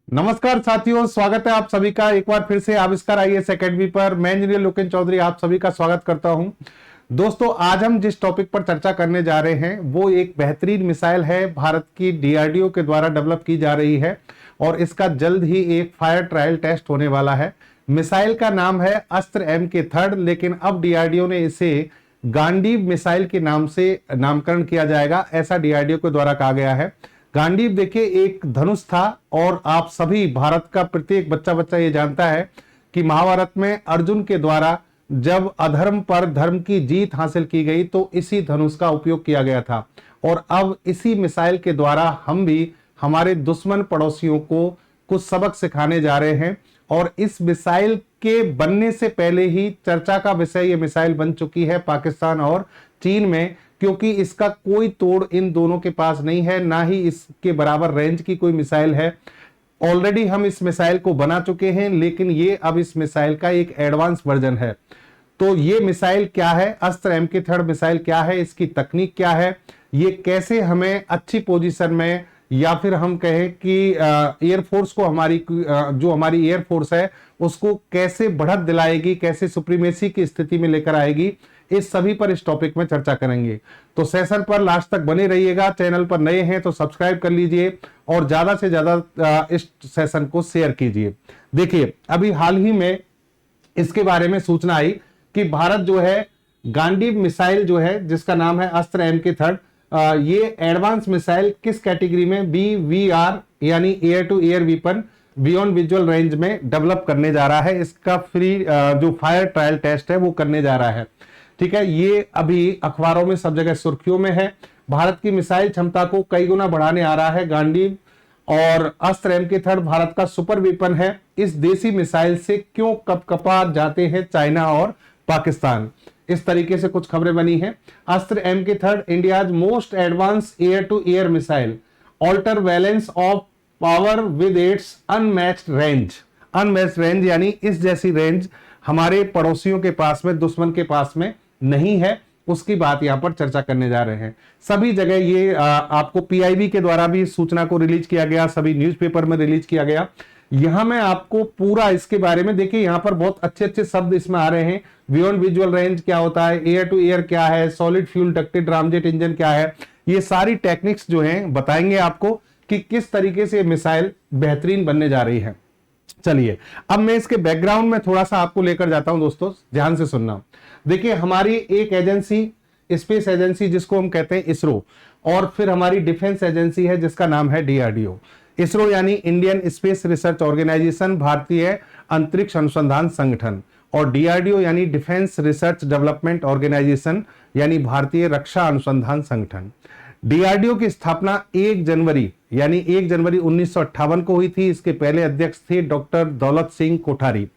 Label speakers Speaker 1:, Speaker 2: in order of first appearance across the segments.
Speaker 1: नमस्कार साथियों, स्वागत है आप सभी का एक बार फिर से आविष्कार आईएएस एकेडमी पर। मैं इंजीनियर लोकेन चौधरी आप सभी का स्वागत करता हूं। दोस्तों, आज हम जिस टॉपिक पर चर्चा करने जा रहे हैं वो एक बेहतरीन मिसाइल है, भारत की डीआरडीओ के द्वारा डेवलप की जा रही है और इसका जल्द ही एक फायर ट्रायल टेस्ट होने वाला है। मिसाइल का नाम है अस्त्र MK3, लेकिन अब डीआरडीओ ने इसे गांडीव मिसाइल के नाम से नामकरण किया जाएगा, ऐसा डीआरडीओ के द्वारा कहा गया है। गांडीव देखिए एक धनुष था और आप सभी भारत का प्रत्येक बच्चा ये जानता है कि महाभारत में अर्जुन के द्वारा जब अधर्म पर धर्म की जीत हासिल की गई तो इसी धनुष का उपयोग किया गया था और अब इसी मिसाइल के द्वारा हम भी हमारे दुश्मन पड़ोसियों को कुछ सबक सिखाने जा रहे हैं। और इस मिसाइल के बनने से पहले ही चर्चा का विषय ये मिसाइल बन चुकी है पाकिस्तान और चीन में, क्योंकि इसका कोई तोड़ इन दोनों के पास नहीं है, ना ही इसके बराबर रेंज की कोई मिसाइल है। ऑलरेडी हम इस मिसाइल को बना चुके हैं, लेकिन ये अब इस मिसाइल का एक एडवांस वर्जन है। तो ये मिसाइल क्या है, अस्त्र MK3 मिसाइल क्या है, इसकी तकनीक क्या है, ये कैसे हमें अच्छी पोजीशन में या फिर हम कहें कि एयरफोर्स को जो हमारी एयरफोर्स है उसको कैसे बढ़त दिलाएगी, कैसे सुप्रीमेसी की स्थिति में लेकर आएगी, इस सभी पर इस टॉपिक में चर्चा करेंगे। तो सेशन पर लास्ट तक बने रहिएगा। चैनल पर नए हैं तो सब्सक्राइब कर लीजिए और ज्यादा से ज्यादा इस सेशन को शेयर कीजिए। देखिए, अभी हाल ही में इसके बारे में सूचना आई कि भारत जो है गांडीव मिसाइल जो है जिसका नाम है अस्त्र MK3, ये एडवांस मिसाइल किस कैटेगरी में BVR यानी air to air weapon beyond visual range में डेवलप करने जा रहा है। इसका जो फायर ट्रायल टेस्ट है वो करने जा रहा है। ठीक है, ये अभी अखबारों में सब जगह सुर्खियों में है। भारत की मिसाइल क्षमता को कई गुना बढ़ाने आ रहा है गांडीव, और अस्त्र MK3 भारत का सुपर वेपन है। इस देसी मिसाइल से क्यों कपकपा जाते हैं चाइना और पाकिस्तान, इस तरीके से कुछ खबरें बनी हैं। Astra MK3 India's most advance air to air missile, alter balance of power with its unmatched range. Unmatched range यानी इस जैसी रेंज हमारे पड़ोसियों के पास में, दुश्मन के पास में नहीं है, उसकी बात यहां पर चर्चा करने जा रहे हैं। सभी जगह ये आपको PIB के द्वारा भी सूचना को रिलीज किया गया, सभी न्यूज़पेपर में रिलीज किया गया। यहां मैं आपको पूरा इसके बारे में, देखिए यहां पर बहुत अच्छे अच्छे शब्द इसमें आ रहे हैं। बियॉन्ड विजुअल रेंज क्या होता है, एयर टू एयर क्या है, solid fuel ducted ramjet engine क्या है, ये सारी टेक्निक्स जो हैं बताएंगे आपको कि किस तरीके से मिसाइल बेहतरीन बनने जा रही है। चलिए, अब मैं इसके बैकग्राउंड में थोड़ा सा आपको लेकर जाता हूं। दोस्तों ध्यान से सुनना। देखिए, हमारी एक एजेंसी, स्पेस एजेंसी जिसको हम कहते हैं इसरो, और फिर हमारी डिफेंस एजेंसी है जिसका नाम है DRDO। इसरो यानी इंडियन स्पेस रिसर्च ऑर्गेनाइजेशन, भारतीय अंतरिक्ष अनुसंधान संगठन, और DRDO यानी डिफेंस रिसर्च डेवलपमेंट ऑर्गेनाइजेशन यानी भारतीय रक्षा अनुसंधान संगठन। DRDO की स्थापना 1 जनवरी यानी 1 जनवरी 1958 को हुई थी। इसके पहले अध्यक्ष थे डॉक्टर दौलत सिंह कोठारी।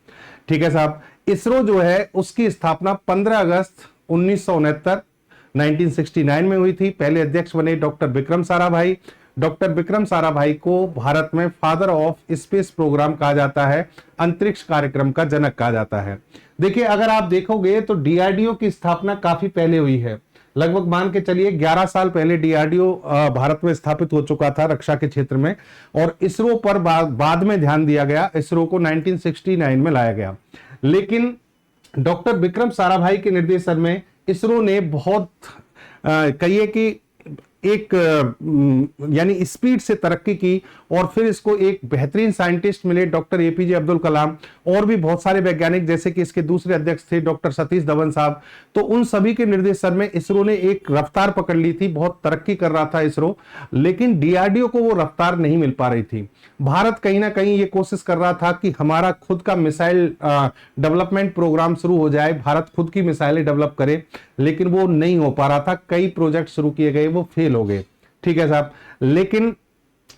Speaker 1: ठीक है साहब। इसरो जो है उसकी स्थापना 15 अगस्त 1969 में हुई थी। पहले अध्यक्ष बने डॉक्टर विक्रम साराभाई। डॉक्टर विक्रम साराभाई को भारत में फादर ऑफ स्पेस प्रोग्राम कहा जाता है, अंतरिक्ष कार्यक्रम का जनक कहा जाता है। देखिए, अगर आप देखोगे तो DRDO की स्थापना काफी पहले हुई है, लगभग मान के चलिए 11 साल पहले DRDO भारत में स्थापित हो चुका था रक्षा के क्षेत्र में, और इसरो पर बाद में ध्यान दिया गया। इसरो को 1969 में लाया गया, लेकिन डॉक्टर विक्रम साराभाई के निर्देशन में इसरो ने बहुत कहिए कि एक यानी स्पीड से तरक्की की, और फिर इसको एक बेहतरीन साइंटिस्ट मिले डॉक्टर APJ अब्दुल कलाम, और भी बहुत सारे वैज्ञानिक जैसे कि इसके दूसरे अध्यक्ष थे डॉक्टर सतीश धवन साहब। तो उन सभी के निर्देशन में इसरो ने एक रफ्तार पकड़ ली थी, बहुत तरक्की कर रहा था इसरो, लेकिन DRDO को वो रफ्तार नहीं मिल पा रही थी। भारत कहीं ना कहीं ये कोशिश कर रहा था कि हमारा खुद का मिसाइल डेवलपमेंट प्रोग्राम शुरू हो जाए, भारत खुद की मिसाइलें डेवलप करे, लेकिन वो नहीं हो पा रहा था। कई प्रोजेक्ट शुरू किए गए, वो फेल हो गए। ठीक है साहब। लेकिन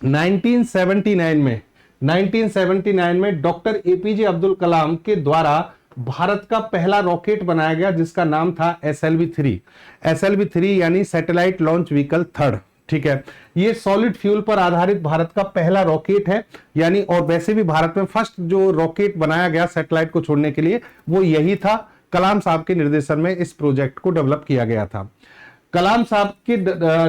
Speaker 1: 1979 में डॉक्टर APJ अब्दुल कलाम के द्वारा भारत का पहला रॉकेट बनाया गया जिसका नाम था SLV-3 यानी सैटेलाइट लॉन्च व्हीकल 3rd। ठीक है, ये सॉलिड फ्यूल पर आधारित भारत का पहला रॉकेट है, यानी, और वैसे भी भारत में फर्स्ट जो रॉकेट बनाया गया सैटेलाइट को छोड़ने के लिए वो यही था। कलाम साहब के निर्देशन में इस प्रोजेक्ट को डेवलप किया गया था। कलाम साहब के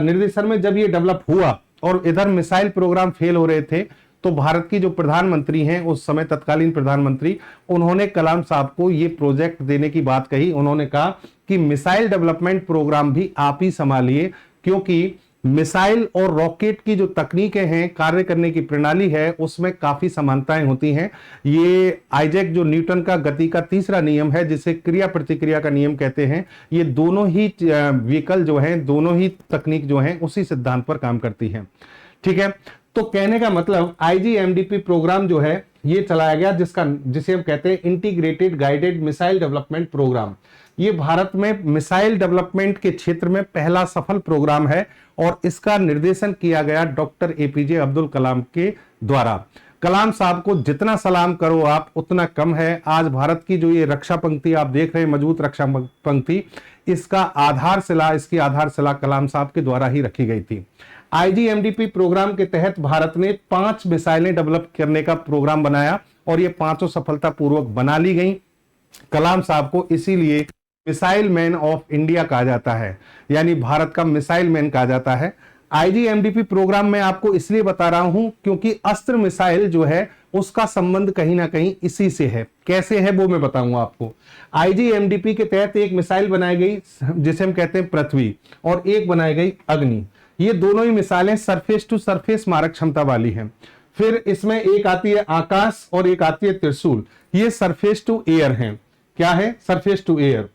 Speaker 1: निर्देशन में जब ये डेवलप हुआ और इधर मिसाइल प्रोग्राम फेल हो रहे थे, तो भारत की जो प्रधानमंत्री हैं उस समय, तत्कालीन प्रधानमंत्री, उन्होंने कलाम साहब को ये प्रोजेक्ट देने की बात कही। उन्होंने कहा कि मिसाइल डेवलपमेंट प्रोग्राम भी आप ही संभालिए, क्योंकि मिसाइल और रॉकेट की जो तकनीकें हैं, कार्य करने की प्रणाली है, उसमें काफी समानताएं होती हैं। ये आइजैक जो न्यूटन का गति का तीसरा नियम है, जिसे क्रिया प्रतिक्रिया का नियम कहते हैं, ये दोनों ही व्हीकल जो हैं, दोनों ही तकनीक जो हैं, उसी सिद्धांत पर काम करती हैं। ठीक है, तो कहने का मतलब आईजीएमडीपी प्रोग्राम जो है ये चलाया गया, जिसे हम कहते हैं integrated guided missile development programme. ये भारत में मिसाइल डेवलपमेंट के क्षेत्र में पहला सफल प्रोग्राम है और इसका निर्देशन किया गया डॉक्टर एपीजे अब्दुल कलाम के द्वारा। कलाम साहब को जितना सलाम करो आप उतना कम है। आज भारत की जो ये रक्षा पंक्ति आप देख रहे हैं, मजबूत रक्षा पंक्ति, इसकी आधारशिला कलाम साहब के द्वारा ही रखी गई थी। आईजीएमडीपी प्रोग्राम के तहत भारत ने 5 मिसाइलें डेवलप करने का प्रोग्राम बनाया और ये 5 सफलतापूर्वक बना ली गई। कलाम साहब को इसीलिए मिसाइल मैन ऑफ इंडिया कहा जाता है, यानी भारत का मिसाइल मैन कहा जाता है। आईजीएमडीपी प्रोग्राम में आपको इसलिए बता रहा हूं क्योंकि अस्त्र मिसाइल जो है उसका संबंध कहीं ना कहीं इसी से है। कैसे है वो मैं बताऊंगा आपको। आईजीएमडीपी के तहत एक मिसाइल बनाई गई जिसे हम कहते हैं पृथ्वी, और एक बनाई गई अग्नि। ये दोनों ही मिसाइलें सरफेस टू सरफेस मारक क्षमता वाली हैं। फिर इसमें एक आती है आकाश और एक आती है त्रिशूल। ये सरफेस टू एयर हैं। क्या है? Surface to air.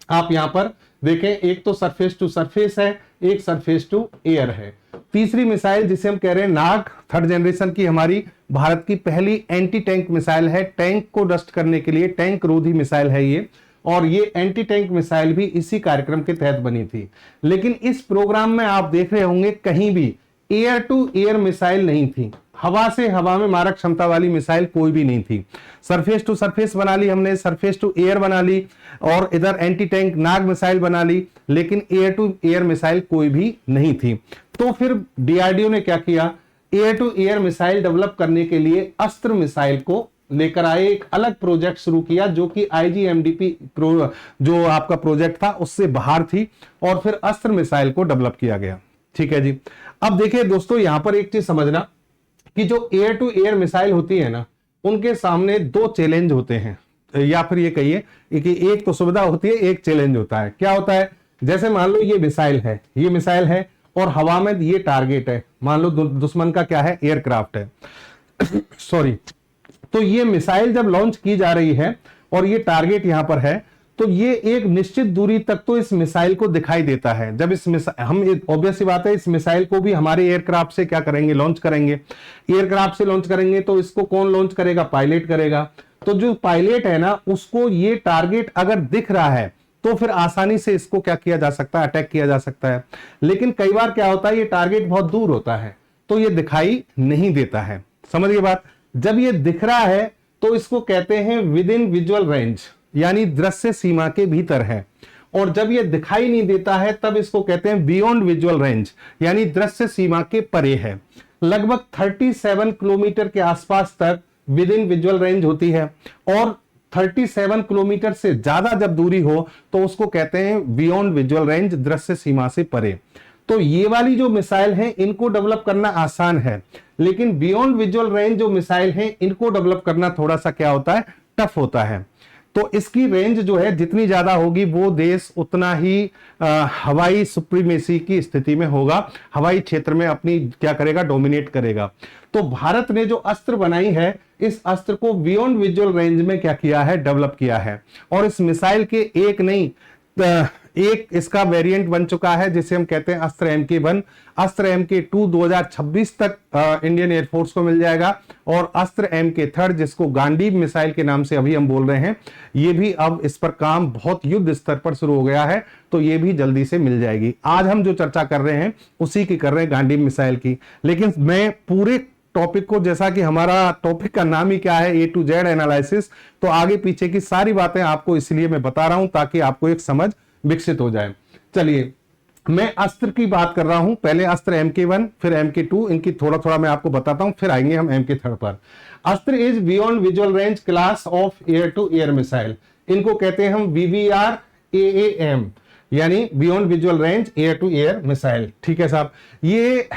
Speaker 1: आप यहां पर देखें, एक तो सरफेस टू सरफेस है, एक सरफेस टू एयर है। तीसरी मिसाइल जिसे हम कह रहे हैं नाग, 3rd जनरेशन की हमारी भारत की पहली एंटी टैंक मिसाइल है। टैंक को डस्ट करने के लिए टैंक रोधी मिसाइल है ये, और ये एंटी टैंक मिसाइल भी इसी कार्यक्रम के तहत बनी थी। लेकिन इस प्रोग्राम में आप देख रहे होंगे कहीं भी एयर टू एयर मिसाइल नहीं थी। हवा से हवा में मारक क्षमता वाली मिसाइल कोई भी नहीं थी। सरफेस टू सरफेस बना ली हमने, सरफेस टू एयर बना ली, और इधर एंटी टैंक नाग मिसाइल बना ली, लेकिन एयर टू एयर मिसाइल कोई भी नहीं थी। तो फिर डीआरडीओ ने क्या किया? Air to air missile develop करने के लिए अस्त्र मिसाइल को लेकर आए, एक अलग प्रोजेक्ट शुरू किया जो कि आईजीएमडीपी जो आपका प्रोजेक्ट था उससे बाहर थी, और फिर अस्त्र मिसाइल को डेवलप किया गया। ठीक है जी। अब देखिए दोस्तों, यहां पर एक चीज समझना कि जो एयर टू एयर मिसाइल होती है ना, उनके सामने 2 चैलेंज होते हैं, या फिर ये कहिए कि एक तो सुविधा होती है, एक चैलेंज होता है। क्या होता है? जैसे मान लो ये मिसाइल है और हवा में ये टारगेट है, मान लो दुश्मन का क्या है? एयरक्राफ्ट है सॉरी। तो ये मिसाइल जब लॉन्च की जा रही है और ये टारगेट यहां पर है, तो ये एक निश्चित दूरी तक तो इस मिसाइल को दिखाई देता है। जब हम ऑब्वियस सी बात है, इस मिसाइल को भी हमारे एयरक्राफ्ट से क्या करेंगे? लॉन्च करेंगे। एयरक्राफ्ट से लॉन्च करेंगे तो इसको कौन लॉन्च करेगा? पायलट करेगा। तो जो पायलट है ना, उसको ये टारगेट अगर दिख रहा है तो फिर आसानी से इसको क्या किया जा सकता है? अटैक किया जा सकता है। लेकिन कई बार क्या होता है, ये टारगेट बहुत दूर होता है तो ये दिखाई नहीं देता है। समझिए बात। जब ये दिख रहा है तो इसको कहते हैं विद इन विजुअल रेंज, यानी दृश्य सीमा के भीतर है। और जब ये दिखाई नहीं देता है तब इसको कहते हैं बियॉन्ड विजुअल रेंज, यानी दृश्य सीमा के परे है। लगभग 37 किलोमीटर के आसपास तक विद इन विजुअल रेंज होती है, और 37 किलोमीटर से ज्यादा जब दूरी हो तो उसको कहते हैं बियॉन्ड विजुअल रेंज, दृश्य सीमा से परे। तो ये वाली जो मिसाइल है इनको डेवलप करना आसान है, लेकिन बियॉन्ड विजुअल रेंज जो मिसाइल है इनको डेवलप करना थोड़ा सा क्या होता है? टफ होता है। तो इसकी रेंज जो है जितनी ज्यादा होगी वो देश उतना ही हवाई सुप्रीमेसी की स्थिति में होगा, हवाई क्षेत्र में अपनी क्या करेगा? डोमिनेट करेगा। तो भारत ने जो अस्त्र बनाई है, इस अस्त्र को बियॉन्ड विजुअल रेंज में क्या किया है? डेवलप किया है। और इस मिसाइल के एक नहीं, एक इसका वेरिएंट बन चुका है जिसे हम कहते हैं अस्त्र MK1। अस्त्र MK2 2026 तक इंडियन एयरफोर्स को मिल जाएगा, और अस्त्र MK3 जिसको गांडीव मिसाइल के नाम से अभी हम बोल रहे हैं, ये भी अब इस पर काम बहुत युद्ध स्तर पर शुरू हो गया है, तो ये भी जल्दी से मिल जाएगी। आज हम जो चर्चा कर रहे हैं उसी की कर रहे हैं, गांडीव मिसाइल की। लेकिन मैं पूरे टॉपिक को, जैसा कि हमारा टॉपिक का नाम ही क्या है, A to Z एनालिसिस, तो आगे पीछे की सारी बातें आपको इसलिए मैं बता रहा हूं ताकि आपको एक समझ विकसित हो जाए। चलिए, मैं अस्त्र की बात कर रहा हूं। पहले अस्त्र MK1 फिर MK2, इनकी थोड़ा थोड़ा मैं आपको बताता हूं, फिर आएंगे हम MK3 पर। Astra is beyond visual range class of air to air missile. इनको कहते हैं हम BVR AAM, यानी beyond visual range air to air missile. ठीक है साहब। ये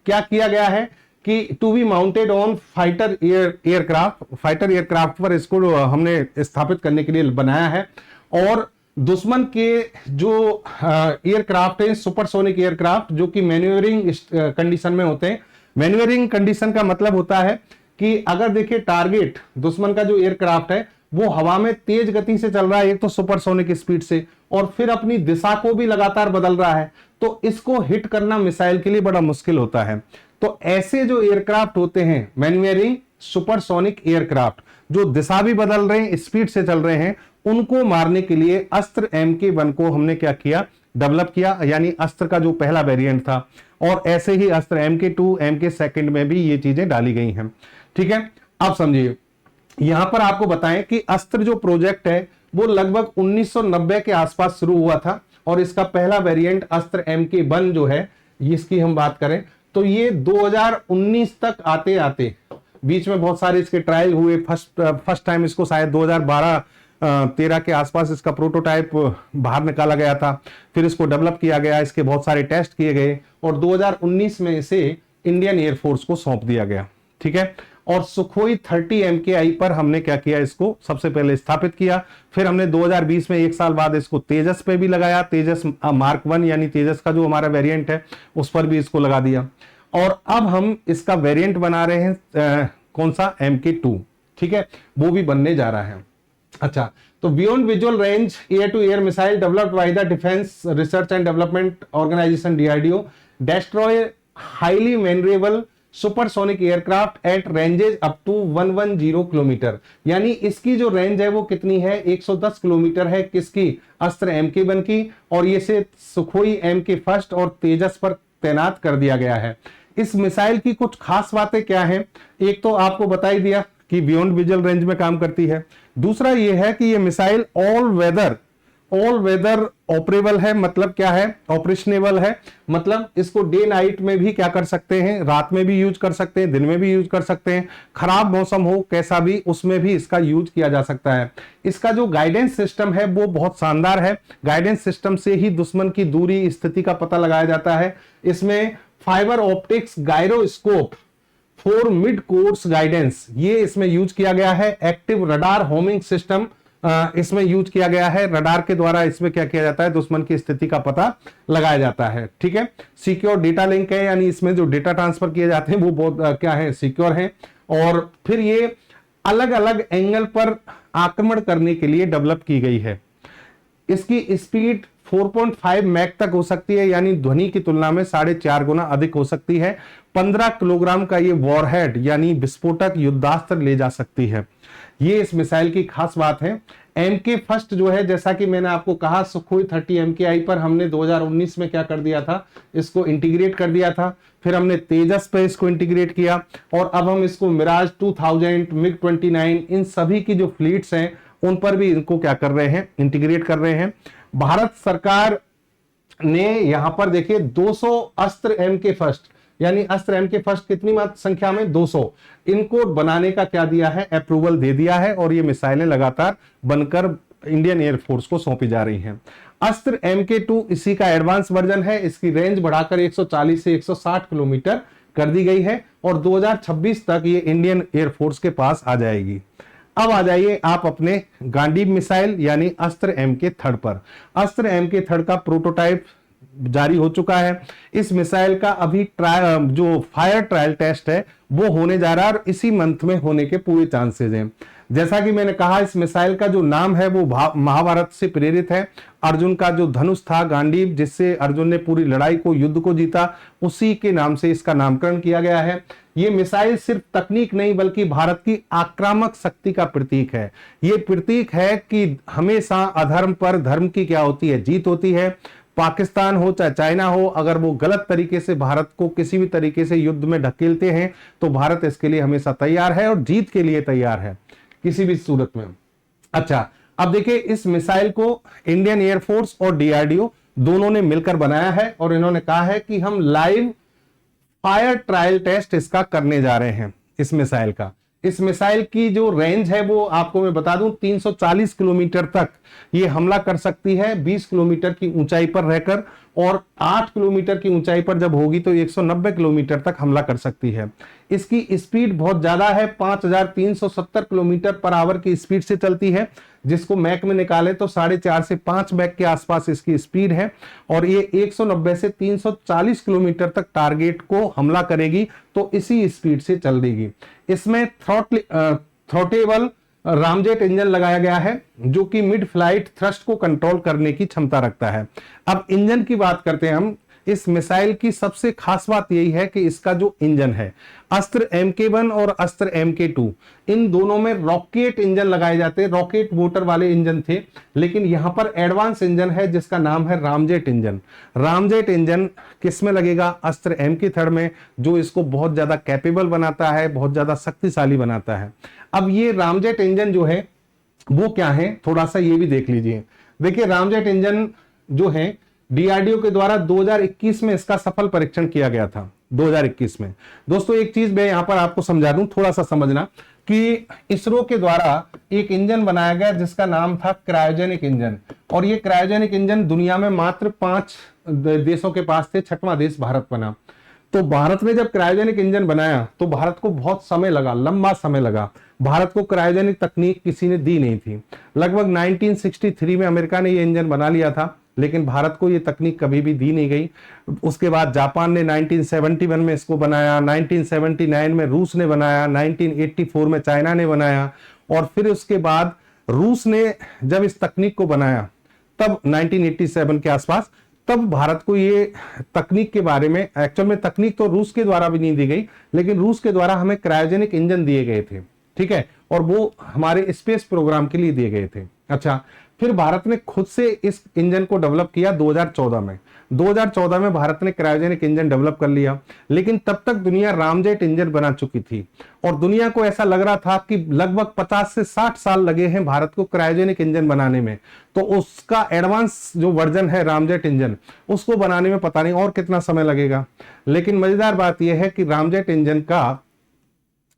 Speaker 1: क्या किया गया है कि to be mounted on fighter aircraft पर इसको हमने स्थापित करने के लिए बनाया है। और दुश्मन के जो एयरक्राफ्ट है, सुपरसोनिक एयरक्राफ्ट, जो कि मैन्यूवरिंग कंडीशन में होते हैं। मैन्यूवरिंग कंडीशन का मतलब होता है कि अगर देखिए टारगेट दुश्मन का जो एयरक्राफ्ट है वो हवा में तेज गति से चल रहा है, एक तो सुपरसोनिक स्पीड से, और फिर अपनी दिशा को भी लगातार बदल रहा है, तो इसको हिट करना मिसाइल के लिए बड़ा मुश्किल होता है। तो ऐसे जो एयरक्राफ्ट होते हैं मैन्यूवरिंग सुपरसोनिक एयरक्राफ्ट, जो दिशा भी बदल रहे हैं, स्पीड से चल रहे हैं, उनको मारने के लिए अस्त्र MK1 को हमने क्या किया, डेवलप किया, यानी अस्त्र का जो पहला वेरिएंट था। और ऐसे ही अस्त्र MK2 MK2 में भी ये चीजें डाली गई हैं। ठीक है, अब समझिए, यहां पर आपको बताएं कि अस्त्र जो प्रोजेक्ट है वो लगभग 1990 के आसपास शुरू हुआ था, और इसका पहला वेरिएंट अस्त्र MK1 जो है, इसकी हम बात करें तो ये 2019 तक आते आते, बीच में बहुत सारे इसके ट्रायल हुए। फर्स्ट टाइम इसको शायद 2012-13 के आसपास इसका प्रोटोटाइप बाहर निकाला गया था, फिर इसको डेवलप किया गया, इसके बहुत सारे टेस्ट किए गए, और 2019 में इसे इंडियन एयरफोर्स को सौंप दिया गया। ठीक है, और सुखोई 30 MKI पर हमने क्या किया, इसको सबसे पहले स्थापित किया। फिर हमने 2020 में, एक साल बाद, इसको तेजस पे भी लगाया, तेजस मार्क 1 यानी तेजस का जो हमारा वेरिएंट है उस पर भी इसको लगा दिया। और अब हम इसका वेरिएंट बना रहे हैं कौन सा, MK2। ठीक है, वो भी बनने जा रहा है। अच्छा, तो beyond visual range air to air missile developed by the defence research and development organisation DRDO destroy highly maneuverable supersonic aircraft at ranges up to 110 kilometre. यानी इसकी जो रेंज है वो कितनी है, 110 किलोमीटर है। किसकी, अस्त्र MK1 की। और ये से सुखोई MK1 और तेजस पर तैनात कर दिया गया है। इस मिसाइल की कुछ खास बातें क्या हैं, एक तो आपको बता ही दिया कि बियॉन्ड विजुअल रेंज में काम करती है। दूसरा ये है कि ये मिसाइल ऑल वेदर ऑपरेबल है। मतलब क्या है, ऑपरेशनेबल है, मतलब इसको डे नाइट में भी क्या कर सकते हैं, रात में भी यूज कर सकते हैं, दिन में भी यूज कर सकते हैं, खराब मौसम हो कैसा भी, उसमें भी इसका यूज किया जा सकता है। इसका जो गाइडेंस सिस्टम है वो बहुत शानदार है। गाइडेंस सिस्टम से ही दुश्मन की दूरी, स्थिति का पता लगाया जाता है। इसमें fibre optics gyroscope for mid course guidance, ये इसमें यूज किया गया है। एक्टिव रडार होमिंग सिस्टम इसमें यूज किया गया है। रडार के द्वारा इसमें क्या किया जाता है, दुश्मन की स्थिति का पता लगाया जाता है। ठीक है, सिक्योर डेटा लिंक है, यानी इसमें जो डेटा ट्रांसफर किए जाते हैं वो बहुत क्या है, सिक्योर है। और फिर ये अलग अलग एंगल पर आक्रमण करने के लिए डेवलप की गई है। इसकी स्पीड 4.5 मैक तक हो सकती है, यानी ध्वनि की तुलना में 4.5 गुना अधिक हो सकती है। 15 किलोग्राम का ये वॉरहेड यानी विस्फोटक युद्धास्त्र ले जा सकती है। ये इस मिसाइल की खास बात है। MK1 जो है, जैसा कि मैंने आपको कहा, सुखोई 30 MKI पर हमने 2019 में क्या कर दिया था, इसको इंटीग्रेट कर दिया था। फिर हमने तेजस पे इसको इंटीग्रेट किया, और अब हम इसको मिराज 2000, MiG-29, इन सभी की जो फ्लीट्स हैं उन पर भी इनको क्या कर रहे हैं, इंटीग्रेट कर रहे हैं। भारत सरकार ने यहां पर देखिए 200 अस्त्र MK1, यानी अस्त्र MK1 कितनी मात्र संख्या में, 200, इनको बनाने का क्या दिया है, अप्रूवल दे दिया है। और ये मिसाइलें लगातार बनकर इंडियन एयरफोर्स को सौंपी जा रही हैं। अस्त्र MK2 इसी का एडवांस वर्जन है। इसकी रेंज बढ़ाकर 140 से 160 किलोमीटर कर दी गई है, और 2026 तक ये इंडियन एयरफोर्स के पास आ जाएगी। अब आ जाइए आप अपने गांडीव मिसाइल यानी अस्त्र MK3 पर। अस्त्र MK3 का प्रोटोटाइप जारी हो चुका है। इस मिसाइल का अभी जो फायर ट्रायल टेस्ट है वो होने जा रहा है, और इसी मंथ में होने के पूरे चांसेस हैं। जैसा कि मैंने कहा, इस मिसाइल का जो नाम है वो महाभारत से प्रेरित है। अर्जुन का जो धनुष था गांडीव, जिससे अर्जुन ने पूरी लड़ाई को, युद्ध को जीता, उसी के नाम से इसका नामकरण किया गया है। ये मिसाइल सिर्फ तकनीक नहीं बल्कि भारत की आक्रामक शक्ति का प्रतीक है। ये प्रतीक है कि हमेशा अधर्म पर धर्म की क्या होती है, जीत होती है। पाकिस्तान हो चाहे चाइना हो, अगर वो गलत तरीके से भारत को किसी भी तरीके से युद्ध में ढकेलते हैं तो भारत इसके लिए हमेशा तैयार है, और जीत के लिए तैयार है किसी भी सूरत में। अच्छा, अब देखिए, इस मिसाइल को इंडियन एयरफोर्स और DRDO दोनों ने मिलकर बनाया है, और इन्होंने कहा है कि हम लाइव फायर ट्रायल टेस्ट इसका करने जा रहे हैं इस मिसाइल का। इस मिसाइल की जो रेंज है वो आपको मैं बता दूं 340 किलोमीटर तक ये हमला कर सकती है, 20 किलोमीटर की ऊंचाई पर रहकर, और 8 किलोमीटर की ऊंचाई पर जब होगी तो 190 किलोमीटर तक हमला कर सकती है। इसकी स्पीड बहुत ज्यादा है, 5370 किलोमीटर पर आवर की स्पीड से चलती है, जिसको मैक में निकाले तो 4.5 से 5 मैक के आसपास इसकी स्पीड है। और ये 190 से 340 किलोमीटर तक टारगेट को हमला करेगी तो इसी स्पीड से चल देगी। इसमें थ्रॉटेबल रामजेट इंजन लगाया गया है जो कि मिड फ्लाइट थ्रस्ट को कंट्रोल करने की क्षमता रखता है। अब इंजन की बात करते हैं हम। इस मिसाइल की सबसे खास बात यही है कि इसका जो इंजन है, अस्त्र MK1 और अस्त्र MK2, इन दोनों में रॉकेट इंजन लगाए जाते हैं, रॉकेट मोटर वाले इंजन थे, लेकिन यहां पर एडवांस इंजन है जिसका नाम है रामजेट इंजन। रामजेट इंजन किस में लगेगा? अस्त्र MK3 में, जो इसको बहुत ज्यादा कैपेबल बनाता है, बहुत ज्यादा शक्तिशाली बनाता है। अब ये रामजेट इंजन जो है वो क्या है, थोड़ा सा ये भी देख लीजिए। देखिए रामजेट इंजन जो है DRDO के द्वारा 2021 में इसका सफल परीक्षण किया गया था, 2021 में। दोस्तों एक चीज मैं यहां पर आपको समझा दूं, थोड़ा सा समझना, कि इसरो के द्वारा एक इंजन बनाया गया जिसका नाम था क्रायोजेनिक इंजन। और ये क्रायोजेनिक इंजन दुनिया में मात्र 5 देशों के पास थे, 6वां देश भारत बना। तो भारत ने जब क्रायोजेनिक इंजन बनाया तो भारत को बहुत समय लगा, लंबा समय लगा। भारत को क्रायोजेनिक तकनीक किसी ने दी नहीं थी। लगभग 1963 में अमेरिका ने ये इंजन बना लिया था, लेकिन भारत को ये तकनीक कभी भी दी नहीं गई। उसके बाद जापान ने 1971 में इसको बनाया, 1979 में रूस ने बनाया, 1984 में चाइना ने बनाया, और फिर उसके बाद रूस ने जब इस तकनीक को बनाया तब 1987 के आसपास, तब भारत को ये तकनीक के बारे में, एक्चुअल में तकनीक तो रूस के द्वारा भी नहीं दी गई, लेकिन रूस के द्वारा हमें क्रायोजेनिक इंजन दिए गए थे, ठीक है, और वो हमारे स्पेस प्रोग्राम के लिए दिए गए थे। अच्छा, फिर भारत ने खुद से इस इंजन को डेवलप किया 2014 में। 2014 में भारत ने क्रायोजेनिक इंजन डेवलप कर लिया, लेकिन तब तक दुनिया रामजेट इंजन बना चुकी थी और दुनिया को ऐसा लग रहा था कि लगभग 50 से 60 साल लगे हैं भारत को क्रायोजेनिक इंजन बनाने में, तो उसका एडवांस जो वर्जन है रामजेट इंजन, उसको बनाने में पता नहीं और कितना समय लगेगा। लेकिन मजेदार बात यह है कि रामजेट इंजन का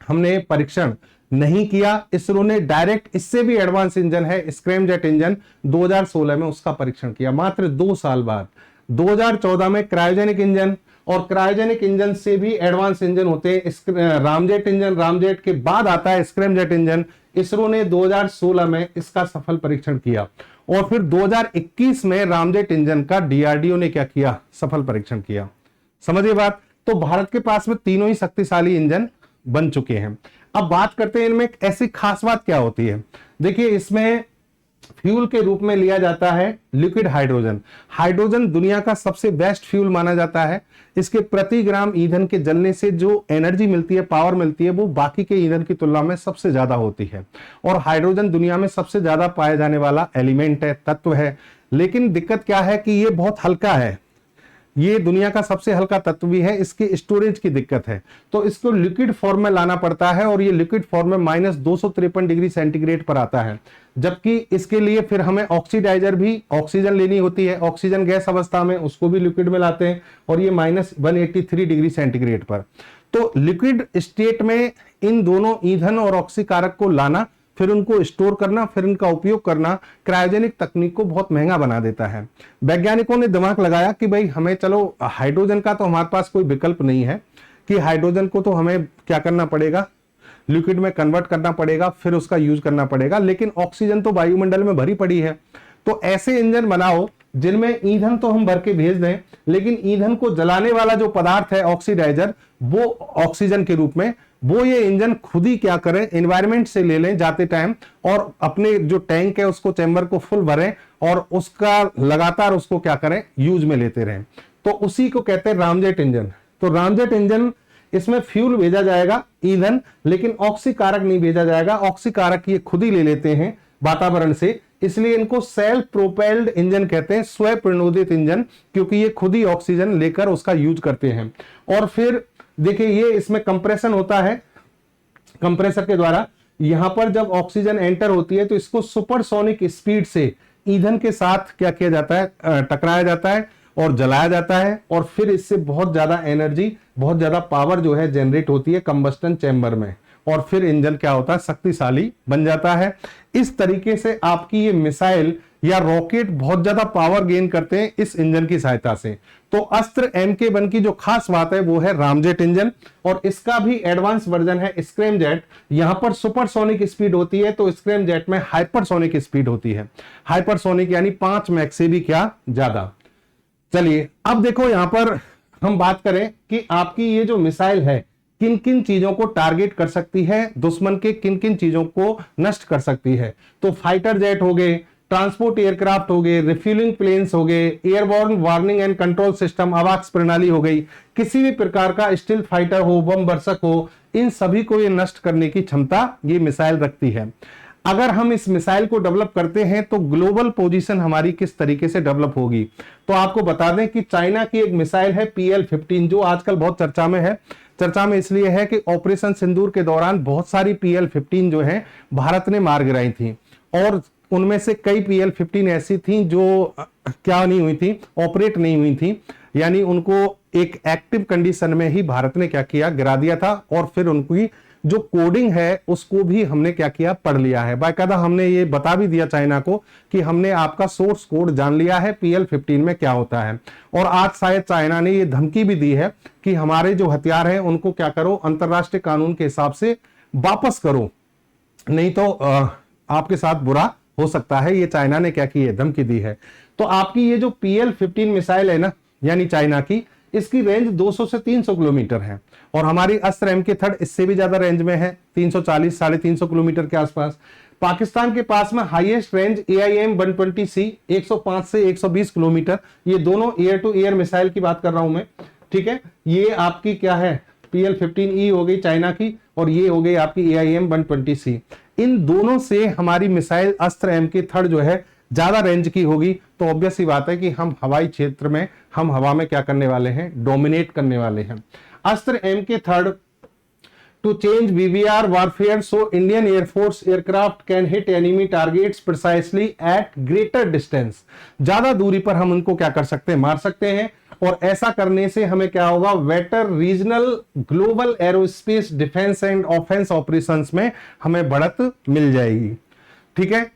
Speaker 1: हमने परीक्षण नहीं किया, इसरो ने डायरेक्ट इससे भी एडवांस इंजन है स्क्रैमजेट इंजन, 2016 में उसका परीक्षण किया, मात्र 2 साल बाद। 2014 में क्रायोजेनिक इंजन, और क्रायोजेनिक इंजन से भी एडवांस इंजन होते हैं रामजेट इंजन, रामजेट के बाद आता है स्क्रैमजेट इंजन। इसरो ने 2016 में इसका सफल परीक्षण किया, और फिर 2021 में रामजेट इंजन का DRDO ने क्या किया? सफल परीक्षण किया। समझिए बात। तो भारत के पास में तीनों ही शक्तिशाली इंजन बन चुके हैं। अब बात करते हैं इनमें ऐसी खास बात क्या होती है। देखिए इसमें फ्यूल के रूप में लिया जाता है लिक्विड हाइड्रोजन। हाइड्रोजन दुनिया का सबसे बेस्ट फ्यूल माना जाता है। इसके प्रति ग्राम ईंधन के जलने से जो एनर्जी मिलती है, पावर मिलती है, वो बाकी के ईंधन की तुलना में सबसे ज्यादा होती है। और हाइड्रोजन दुनिया में सबसे ज्यादा पाया जाने वाला एलिमेंट है, तत्व है। लेकिन दिक्कत क्या है कि ये बहुत हल्का है, ये दुनिया का सबसे हल्का तत्व भी है, इसके स्टोरेज की दिक्कत है, तो इसको लिक्विड फॉर्म में लाना पड़ता है, और ये लिक्विड फॉर्म में -253 डिग्री सेंटीग्रेड पर आता है। जबकि इसके लिए फिर हमें ऑक्सीडाइजर भी ऑक्सीजन लेनी होती है, ऑक्सीजन गैस अवस्था में उसको भी लिक्विड में लाते हैं, और ये -183 डिग्री सेंटीग्रेड पर। तो लिक्विड स्टेट में इन दोनों ईंधन और ऑक्सीकारक को लाना, फिर उनको स्टोर करना, फिर इनका उपयोग करना क्रायोजेनिक तकनीक को बहुत महंगा बना देता है। वैज्ञानिकों ने दिमाग लगाया कि भाई हमें, चलो हाइड्रोजन का तो हमारे पास कोई विकल्प नहीं है, कि हाइड्रोजन को तो हमें क्या करना पड़ेगा, लिक्विड में कन्वर्ट करना पड़ेगा, फिर उसका यूज करना पड़ेगा, लेकिन ऑक्सीजन तो वायुमंडल में भरी पड़ी है। तो ऐसे इंजन बनाओ जिनमें ईंधन तो हम भर के भेज दें, लेकिन ईंधन को जलाने वाला जो पदार्थ है ऑक्सीडाइजर, वो ऑक्सीजन के रूप में, वो ये इंजन खुद ही क्या करें, एनवायरमेंट से ले लें जाते टाइम, और अपने जो टैंक है उसको, चैम्बर को फुल भरें, और उसका लगातार उसको क्या करें, यूज में लेते रहें। तो उसी को कहते हैं रामजेट इंजन। तो रामजेट इंजन, इसमें फ्यूल भेजा जाएगा, ईंधन, लेकिन ऑक्सीकारक नहीं भेजा जाएगा। ऑक्सीकारक ये खुद ही ले लेते हैं वातावरण से, इसलिए इनको सेल्फ प्रोपेल्ड इंजन कहते हैं, स्वयं प्रणोदित इंजन, क्योंकि ये खुद ही ऑक्सीजन लेकर उसका यूज करते हैं। और फिर देखिए ये इसमें कंप्रेशन होता है, कंप्रेसर के द्वारा यहां पर जब ऑक्सीजन एंटर होती है तो इसको सुपरसोनिक स्पीड से ईंधन के साथ क्या किया जाता है, टकराया जाता है और जलाया जाता है, और फिर इससे बहुत ज्यादा एनर्जी, बहुत ज्यादा पावर जो है जनरेट होती है कंबस्टन चैम्बर में, और फिर इंजन क्या होता है, शक्तिशाली बन जाता है। इस तरीके से आपकी ये मिसाइल या रॉकेट बहुत ज्यादा पावर गेन करते हैं इस इंजन की सहायता से। तो अस्त्र MK1 की जो खास बात है वो है रामजेट इंजन, और इसका भी एडवांस वर्जन है स्क्रैमजेट। यहां पर सुपरसोनिक स्पीड होती है, तो स्क्रैमजेट में हाइपरसोनिक स्पीड होती है। हाइपरसोनिक यानी 5 मैक से भी क्या ज्यादा। चलिए अब देखो यहां पर हम बात करें कि आपकी ये जो मिसाइल है किन किन चीजों को टारगेट कर सकती है, दुश्मन के किन किन चीजों को नष्ट कर सकती है। तो फाइटर जेट हो गए, ट्रांसपोर्ट एयरक्राफ्ट हो गए, रिफ्यूलिंग प्लेन्स हो गए, airborne warning and control system अवाक्स प्रणाली हो गई, किसी भी प्रकार का स्टील फाइटर हो, बम बरसक हो, इन सभी को ये नष्ट करने की क्षमता ये मिसाइल रखती है। अगर हम इस मिसाइल को डेवलप करते हैं तो ग्लोबल पोजीशन हमारी किस तरीके से डेवलप होगी। तो आपको बता दें कि चाइना की एक मिसाइल है PL-15 जो आजकल बहुत चर्चा में है। चर्चा में इसलिए है कि ऑपरेशन सिंदूर के दौरान बहुत सारी PL-15 जो है भारत ने मार गिराई थी, और उनमें से कई PL-15 ऐसी थी जो क्या नहीं हुई थी, ऑपरेट नहीं हुई थी, यानी उनको एक एक्टिव कंडीशन में ही भारत ने क्या किया, गिरा दिया था। और फिर उनकी जो कोडिंग है उसको भी हमने क्या किया, पढ़ लिया है। बाकायदा हमने ये बता भी दिया चाइना को कि हमने आपका सोर्स कोड जान लिया है PL-15 में क्या होता है। और आज शायद चाइना ने ये धमकी भी दी है कि हमारे जो हथियार हैं उनको क्या करो, अंतरराष्ट्रीय कानून के हिसाब से वापस करो, नहीं तो आपके साथ बुरा हो सकता है। ये चाइना ने क्या की है, धमकी दी है। तो आपकी ये जो PL-15 मिसाइल है ना, यानी चाइना की, इसकी रेंज 200 से 300 किलोमीटर है, और हमारी अस्त्र MK3 इससे भी ज्यादा रेंज में है, 340 350 किलोमीटर के आसपास। पाकिस्तान के पास में हाईएस्ट रेंज AIM-120C 105 से 120 किलोमीटर। ये दोनों एयर टू एयर मिसाइल की बात कर रहा हूं मैं, ठीक है। ये आपकी क्या है, PL-15E हो गई चाइना की, और ये हो गई आपकी AIM-120C। इन दोनों से हमारी मिसाइल अस्त्र MK3 जो है ज्यादा रेंज की होगी। तो ऑब्वियस सी बात है कि हम हवाई क्षेत्र में, हम हवा में क्या करने वाले हैं, डोमिनेट करने वाले हैं। Astra MK3 to change VVR warfare, so Indian air force aircraft can hit enemy targets precisely at greater distance. ज्यादा दूरी पर हम उनको क्या कर सकते हैं, मार सकते हैं। और ऐसा करने से हमें क्या होगा, better regional global aerospace defence and offence operations में हमें बढ़त मिल जाएगी, ठीक है।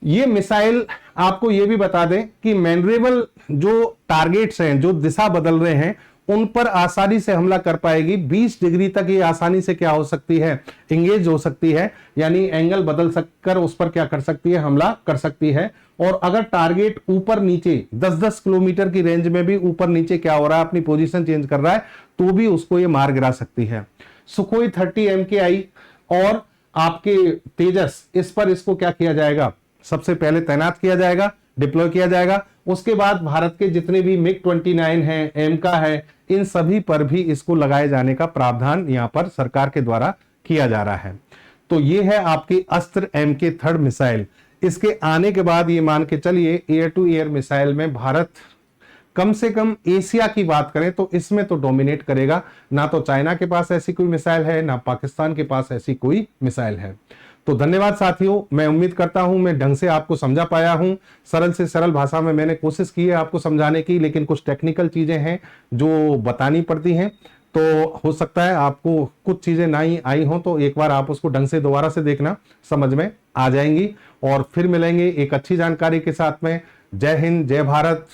Speaker 1: ये मिसाइल आपको ये भी बता दें कि मैनरेबल जो टारगेट्स हैं, जो दिशा बदल रहे हैं, उन पर आसानी से हमला कर पाएगी। 20 डिग्री तक ये आसानी से क्या हो सकती है, इंगेज हो सकती है, यानी एंगल बदल सककर उस पर क्या कर सकती है, हमला कर सकती है। और अगर टारगेट ऊपर नीचे 10-10 किलोमीटर की रेंज में भी ऊपर नीचे क्या हो रहा है, अपनी पोजीशन चेंज कर रहा है, तो भी उसको ये मार गिरा सकती है। सुखोई 30 MKI और आपके तेजस, इस पर इसको क्या किया जाएगा, सबसे पहले तैनात किया जाएगा, डिप्लॉय किया जाएगा। उसके बाद भारत के जितने भी MiG-29 हैं, एमका है, इन सभी पर भी इसको लगाए जाने का प्रावधान यहां पर सरकार के द्वारा किया जा रहा है। तो ये है आपकी अस्त्र MK3 मिसाइल। इसके आने के बाद ये मान के चलिए एयर टू एयर मिसाइल में भारत कम से कम एशिया की बात करें तो इसमें तो डोमिनेट करेगा। ना तो चाइना के पास ऐसी कोई मिसाइल है, ना पाकिस्तान के पास ऐसी कोई मिसाइल है। तो धन्यवाद साथियों, मैं उम्मीद करता हूं मैं ढंग से आपको समझा पाया हूं। सरल से सरल भाषा में मैंने कोशिश की है आपको समझाने की, लेकिन कुछ टेक्निकल चीजें हैं जो बतानी पड़ती हैं। तो हो सकता है आपको कुछ चीजें नहीं आई हों, तो एक बार आप उसको ढंग से दोबारा से देखना, समझ में आ जाएंगी। और फिर मिलेंगे एक अच्छी जानकारी के साथ में। जय हिंद, जय भारत।